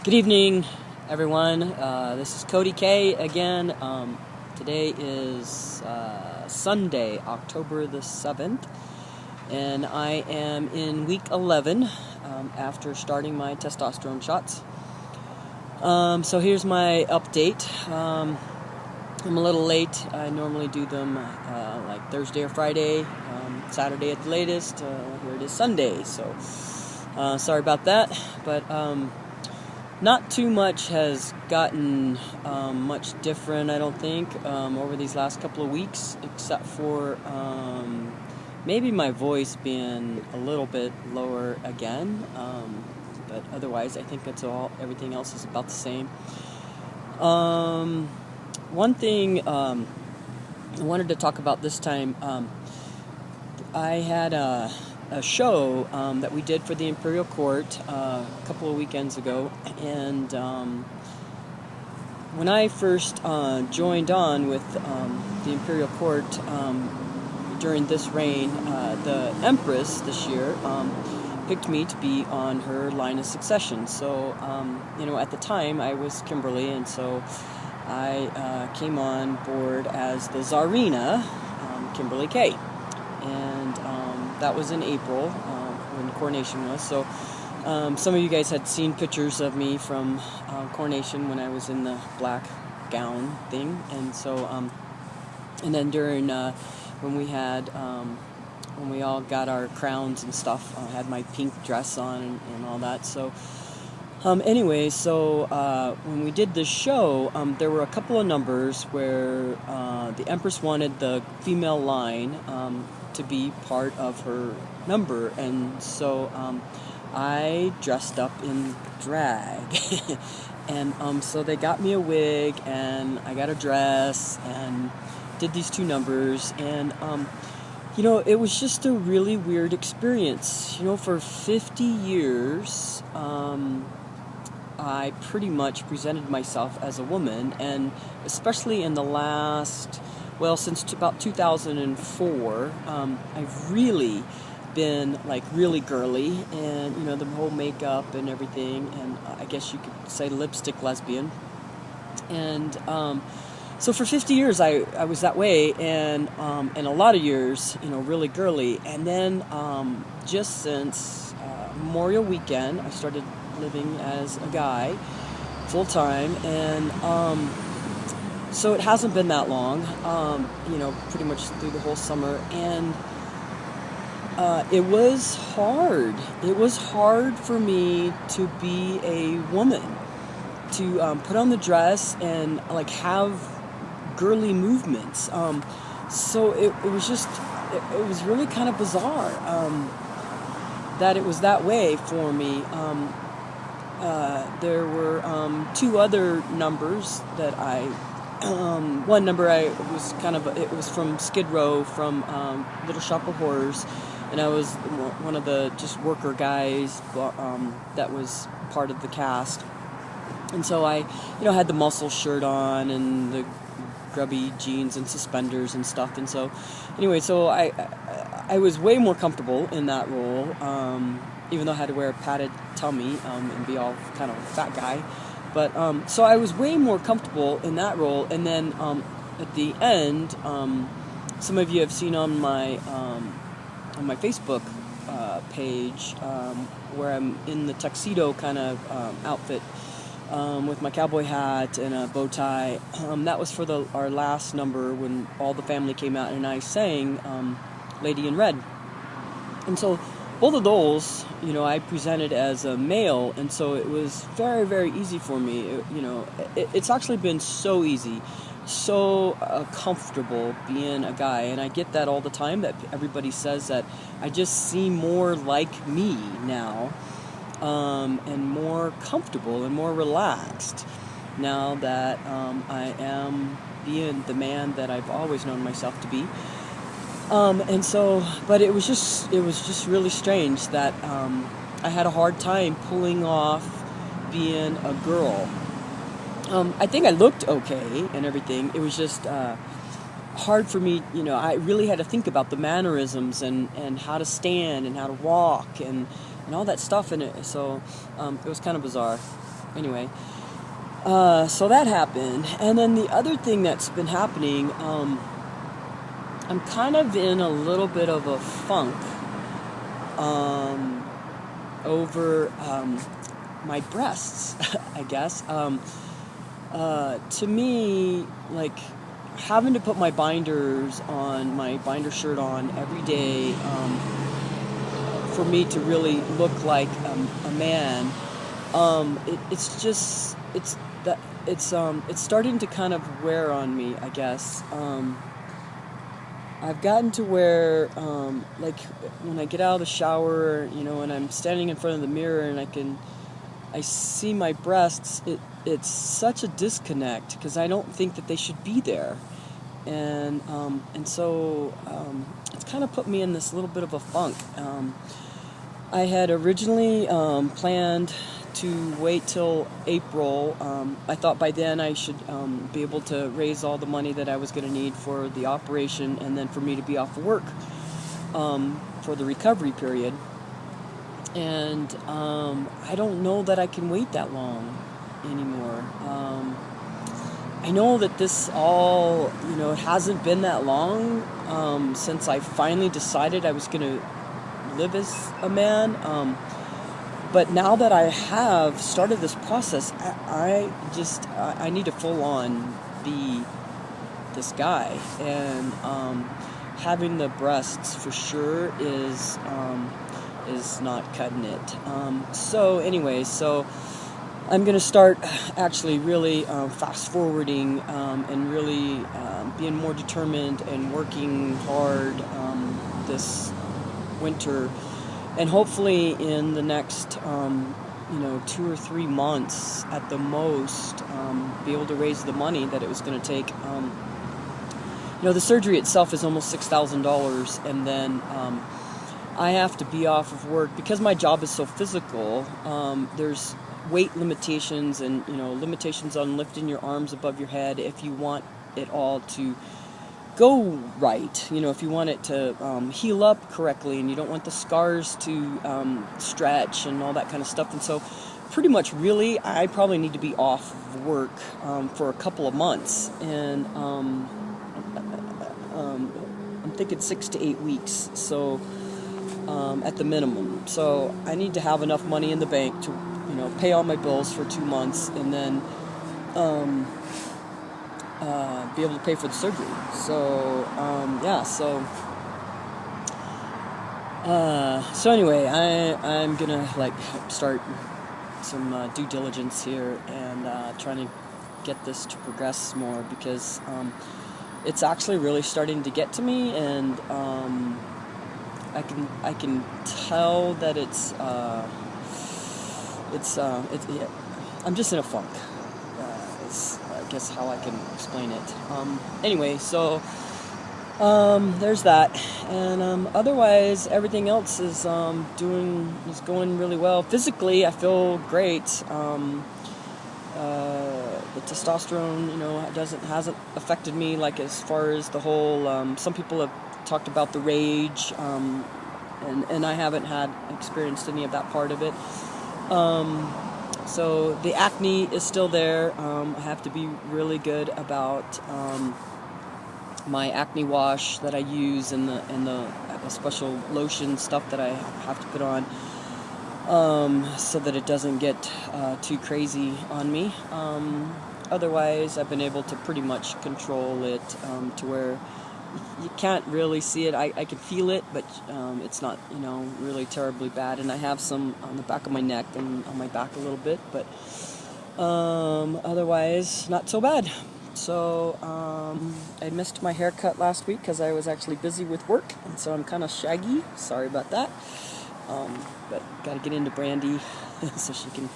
Good evening, everyone. This is Kody K again. Today is Sunday, October the 7th, and I am in week 11 after starting my testosterone shots. So here's my update. I'm a little late. I normally do them like Thursday or Friday, Saturday at the latest. Here it is Sunday, so sorry about that, but not too much has gotten much different, I don't think, over these last couple of weeks, except for maybe my voice being a little bit lower again. But otherwise, I think everything else is about the same. One thing I wanted to talk about this time, I had a show that we did for the Imperial Court a couple of weekends ago, and when I first joined on with the Imperial Court during this reign, the Empress this year picked me to be on her line of succession. So, at the time I was Kimberly, and so I came on board as the Tsarina, Kimberly K. And that was in April when coronation was. So some of you guys had seen pictures of me from coronation when I was in the black gown thing. And so, and then during when we all got our crowns and stuff, I had my pink dress on and all that. So anyway, so when we did this show, there were a couple of numbers where the Empress wanted the female line to be part of her number, and so I dressed up in drag, and so they got me a wig, and I got a dress, and did these two numbers, and it was just a really weird experience. For 50 years, I pretty much presented myself as a woman, and especially in the last, since about 2004, I've really been like really girly, and the whole makeup and everything, and I guess you could say lipstick lesbian. And so for 50 years I was that way, and a lot of years really girly. And then just since Memorial Weekend I started living as a guy full time, and so it hasn't been that long, pretty much through the whole summer, and it was hard. It was hard for me to be a woman, to put on the dress and like have girly movements. So it was just, it was really kind of bizarre that it was that way for me. There were two other numbers that one number it was from Skid Row, from Little Shop of Horrors, and I was one of the just worker guys that was part of the cast. And so I, had the muscle shirt on and the grubby jeans and suspenders and stuff. And so, anyway, so I was way more comfortable in that role, even though I had to wear a padded tummy and be all kind of a fat guy. But so I was way more comfortable in that role. And then at the end, some of you have seen on my Facebook page where I'm in the tuxedo kind of outfit with my cowboy hat and a bow tie. That was for our last number when all the family came out and I sang Lady in Red. And so both of those, I presented as a male, and so it was very, very easy for me. It's actually been so easy, so comfortable being a guy, and I get that all the time, that everybody says that I just seem more like me now, and more comfortable and more relaxed now that I am being the man that I've always known myself to be. And so, but it was just really strange that I had a hard time pulling off being a girl. I think I looked okay and everything. It was just hard for me, I really had to think about the mannerisms and how to stand and how to walk and all that stuff in it. So it was kind of bizarre. anyway, so that happened. And then the other thing that's been happening, I'm kind of in a little bit of a funk over my breasts, I guess. To me, like, having to put my binder shirt on every day, for me to really look like a man, it's starting to kind of wear on me, I guess. I've gotten to where, like, when I get out of the shower, and I'm standing in front of the mirror and I see my breasts, it's such a disconnect, because I don't think that they should be there. And so it's kind of put me in this little bit of a funk. I had originally planned to wait till April. I thought by then I should be able to raise all the money that I was going to need for the operation, and then for me to be off of work for the recovery period. And I don't know that I can wait that long anymore. I know that this all, it hasn't been that long since I finally decided I was going to live as a man. But now that I have started this process, I need to full on be this guy. And having the breasts for sure is not cutting it. So anyway, I'm going to start actually really fast forwarding and really being more determined and working hard this winter, and hopefully in the next 2 or 3 months at the most, be able to raise the money that it was going to take. The surgery itself is almost $6,000, and then I have to be off of work because my job is so physical. There's weight limitations and limitations on lifting your arms above your head if you want it all to go right. If you want it to heal up correctly, and you don't want the scars to stretch and all that kind of stuff. And so pretty much really I probably need to be off of work for a couple of months, and I'm thinking 6 to 8 weeks, so at the minimum. So I need to have enough money in the bank to pay all my bills for 2 months, and then be able to pay for the surgery. So so anyway, I'm gonna start some due diligence here and trying to get this to progress more, because it's actually really starting to get to me, and I can tell that I'm just in a funk. Is I guess how I can explain it. Anyway, so there's that, and otherwise everything else is going really well. Physically, I feel great. The testosterone, hasn't affected me, like, as far as the whole. Some people have talked about the rage, and I haven't experienced any of that part of it. So the acne is still there. I have to be really good about my acne wash that I use, and the special lotion stuff that I have to put on, so that it doesn't get too crazy on me. Otherwise, I've been able to pretty much control it to where you can't really see it. I can feel it, but it's not, really terribly bad. And I have some on the back of my neck and on my back a little bit, but otherwise, not so bad. So I missed my haircut last week because I was actually busy with work, and so I'm kind of shaggy. Sorry about that. But got to get into Brandy so she can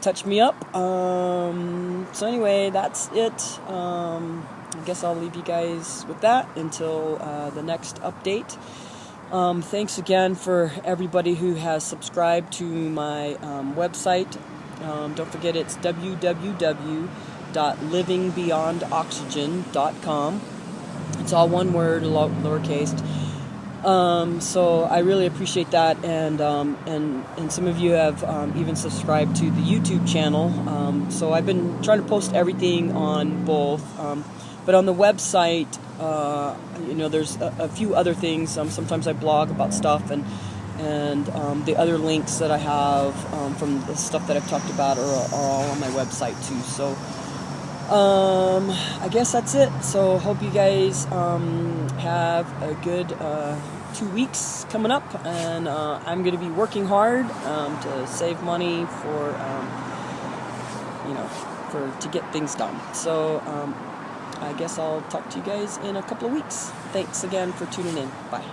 touch me up. So anyway, that's it. I guess I'll leave you guys with that until the next update. Thanks again for everybody who has subscribed to my website. Don't forget, it's www.livingbeyondoxygen.com. It's all one word, lowercase. So I really appreciate that, and some of you have even subscribed to the YouTube channel. So I've been trying to post everything on both, but on the website, there's a few other things. Sometimes I blog about stuff, and the other links that I have from the stuff that I've talked about are all on my website too. So I guess that's it. So hope you guys have a good 2 weeks coming up, and I'm going to be working hard to save money to get things done. So I guess I'll talk to you guys in a couple of weeks. Thanks again for tuning in. Bye.